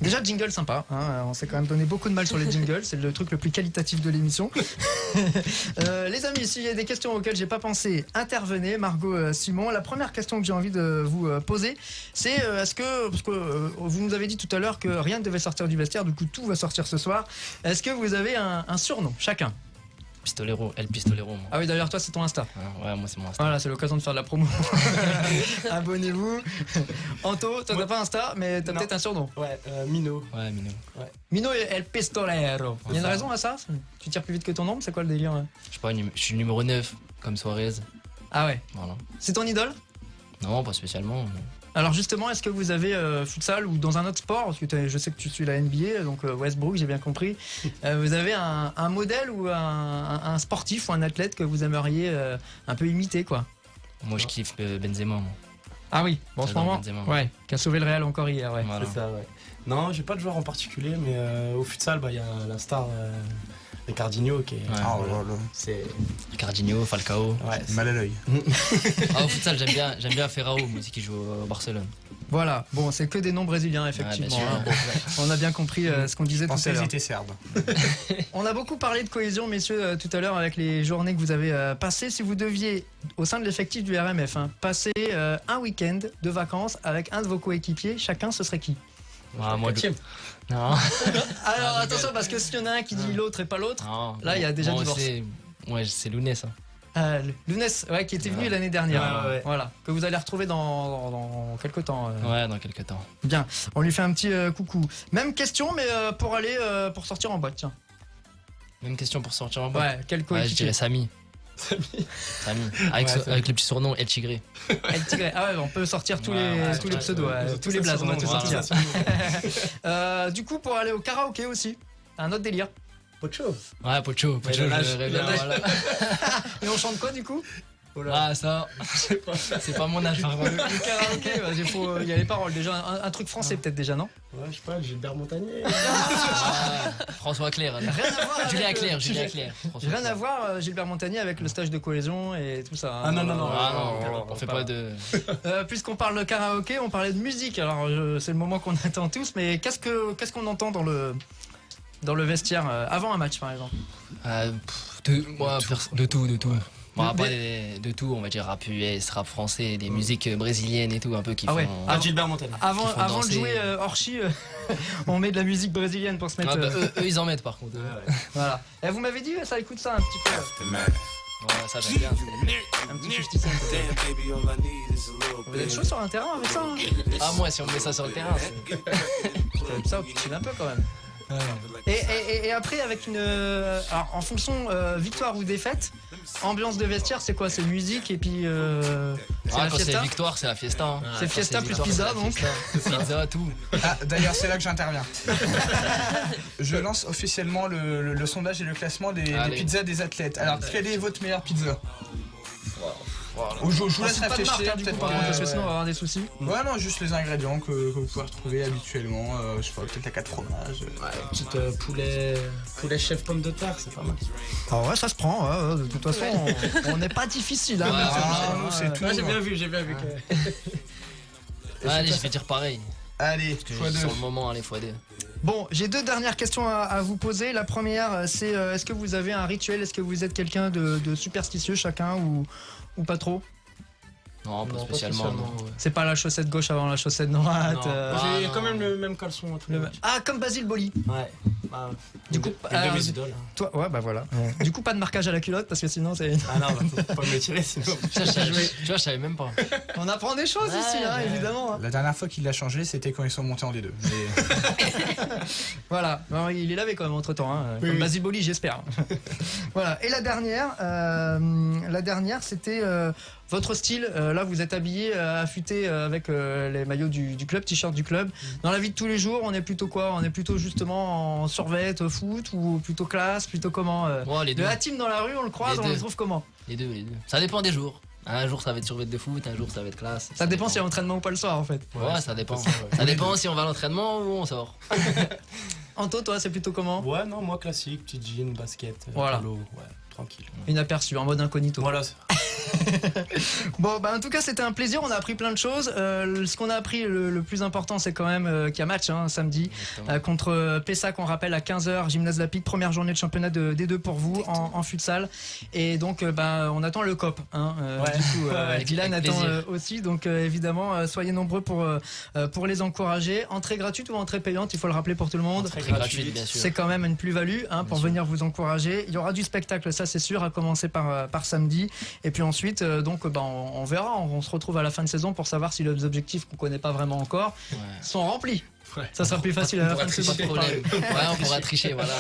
Déjà, jingle sympa. Hein, on s'est quand même donné beaucoup de mal sur les jingles. C'est le truc le plus qualitatif de l'émission. Les amis, s'il y a des questions auxquelles j'ai pas pensé, intervenez. Margot, Simon. La première question que j'ai envie de vous poser, c'est est-ce que, parce que vous nous avez dit tout à l'heure que rien ne devait sortir du vestiaire, du coup tout va sortir ce soir. Est-ce que vous avez un surnom chacun? Pistolero, El Pistolero. Moi. Ah oui, d'ailleurs, toi, c'est ton Insta. Ah, ouais, moi, c'est mon Insta. Voilà, c'est l'occasion de faire de la promo. Abonnez-vous. Anto, toi, t'as pas Insta, mais t'as peut-être un surnom. Ouais, Mino. Ouais, Mino. Ouais. Mino et El Pistolero. Il y a une raison à ça? Tu tires plus vite que ton nombre? C'est quoi le délire? Je sais pas, je suis numéro 9, comme Suarez. Ah ouais. Voilà. C'est ton idole? Non, pas spécialement. Alors justement, est-ce que vous avez futsal ou dans un autre sport, parce que je sais que tu suis la NBA, donc Westbrook, j'ai bien compris, vous avez un modèle ou un sportif ou un athlète que vous aimeriez un peu imiter, quoi? Moi, je kiffe Benzema. Moi. Ah oui, bon, en ce moment, Benzema. ouais, qui a sauvé le Real encore hier, ouais. Voilà. C'est ça, ouais. Non, j'ai pas de joueur en particulier, mais au futsal, il y a la star Ricardinho qui est. Ouais. C'est. Ricardinho, Falcao. Ouais, Mal à l'œil. Ah, au futsal, j'aime bien Ferrao, moi aussi, qui joue au Barcelone. Voilà, bon, c'est que des noms brésiliens, effectivement. Ouais, bien sûr. On a bien compris ce qu'on disait tout à Pensez qu'ils l'heure. étaient serbes. On a beaucoup parlé de cohésion, messieurs, tout à l'heure avec les journées que vous avez passées. Si vous deviez, au sein de l'effectif du RMF, passer un week-end de vacances avec un de vos coéquipiers, chacun, ce serait qui? Ah, moi, non. Alors attention, parce que s'il y en a un qui dit l'autre et pas l'autre, Non. là il y a déjà divorce. Ouais, c'est Lounès. Lounès, ouais, qui était venu l'année dernière. Ouais. Voilà, que vous allez retrouver dans quelques temps. Ouais, dans quelques temps. Bien, on lui fait un petit coucou. Même question, mais pour sortir en boîte, tiens. Même question pour sortir en boîte. Ouais, quel Ouais, je coéquipier? dirais Samy. Samy. Avec le petit surnom El Tigre. El Tigre. Ah ouais, on peut sortir tous les pseudos, tous les blazes, on va tout sortir. Du coup, pour aller au karaoké aussi, un autre délire. Pocho. Ouais, Pocho, je verrais bien, voilà. Et on chante quoi du coup? Ah, ça, c'est pas mon âge, par contre. Le karaoké, il y a les paroles déjà. Un truc français peut-être déjà, non? Ouais, je sais pas, Gilbert Montagnier. François Clair. Rien à voir avec Julien Clerc. Rien à voir, Gilbert Montagnier, avec le stage de cohésion et tout ça. Ah non, On fait pas de. Puisqu'on parle de karaoké, on parlait de musique. Alors c'est le moment qu'on attend tous, mais qu'est-ce qu'on entend dans le vestiaire avant un match par exemple? De tout. Bon, après, de tout, on va dire rap US, rap français, des musiques brésiliennes et tout, un peu qui font. Ah, Gilbert Montagnier. Avant de jouer Orchi, on met de la musique brésilienne pour se mettre. Eux, ils en mettent par contre. Voilà. Et vous m'avez dit, ça écoute ça un petit peu. Ouais, ça j'aime bien. Un petit 50 Cent. Vous êtes chaud sur un terrain avec ça? Ah, moi, si on met ça sur le terrain, Ça, tu chill un peu quand même. Et après, avec alors, en fonction victoire ou défaite, ambiance de vestiaire, c'est quoi? C'est musique et puis. Quand c'est victoire, c'est la fiesta. Hein. C'est fiesta plus pizza donc. Pizza, tout. Ah, d'ailleurs, c'est là que j'interviens. Je lance officiellement le sondage et le classement des pizzas des athlètes. Alors, quelle est votre meilleure pizza? Je vous laisse réfléchir, peut-être pas. Parce que sinon on va avoir des soucis. Ouais, non, juste les ingrédients que vous pouvez retrouver habituellement. Je sais pas, peut-être la 4 fromages. Ouais, petite poulet chef pomme de terre, c'est pas mal. Ah ouais, ça se prend. De toute façon, on n'est pas difficile. Hein, Nous, c'est tout. J'ai bien vu. Allez, je vais dire pareil. Allez, x2. Sur le moment, allez, x2. Bon, j'ai deux dernières questions à vous poser. La première, c'est est-ce que vous avez un rituel? Est-ce que vous êtes quelqu'un de superstitieux chacun ou pas trop? Non, pas spécialement. Non. C'est pas la chaussette gauche avant la chaussette droite. J'ai quand même le même caleçon à tous les matchs. Ah, comme Basile Boli. Ouais. Du coup, de mes idoles. Toi, ouais, bah voilà. Du coup, pas de marquage à la culotte parce que sinon c'est. Ah non, faut pas me le tirer sinon. Tu vois, je savais même pas. On apprend des choses ici, hein, évidemment. La dernière fois qu'il l'a changé, c'était quand ils sont montés en D2. Voilà, bon, il est lavé quand même entre temps, comme Basile Boli, j'espère. Voilà. Et la dernière, c'était votre style. Là, vous êtes habillé, affûté avec les maillots du club, t-shirt du club. Dans la vie de tous les jours, on est plutôt quoi? On est plutôt justement en survêt, foot, ou plutôt classe, plutôt comment Les deux. De la team dans la rue, on le croise, on le trouve comment? Les deux. Ça dépend des jours. Un jour ça va être survêt de foot, un jour ça va être classe. Ça dépend s'il y a entraînement ou pas le soir en fait. Ouais, ça dépend. Ça dépend si on va à l'entraînement ou on sort. Anto, toi, c'est plutôt comment? Ouais, non, moi classique, petit jean, basket, voilà. polo, ouais. tranquille. Inaperçu, en mode incognito. Voilà. Bon, bah en tout cas, c'était un plaisir. On a appris plein de choses. Ce qu'on a appris, le plus important, c'est quand même qu'il y a match samedi contre Pessac. On rappelle à 15h, Gymnase Lapide, première journée de championnat D2 pour vous en futsal. Et donc, on attend le COP. Du coup, Dylan attend aussi. Donc, évidemment, soyez nombreux pour les encourager. Entrée gratuite ou entrée payante, il faut le rappeler pour tout le monde. Entrée gratuite, bien sûr. C'est quand même une plus-value pour venir vous encourager. Il y aura du spectacle, ça c'est sûr, à commencer par samedi. Et puis ensuite, on verra. On se retrouve à la fin de saison pour savoir si les objectifs qu'on connaît pas vraiment encore sont remplis. Ouais. Ça sera plus facile à la fin de saison. Pas de problème. On pourra tricher, voilà.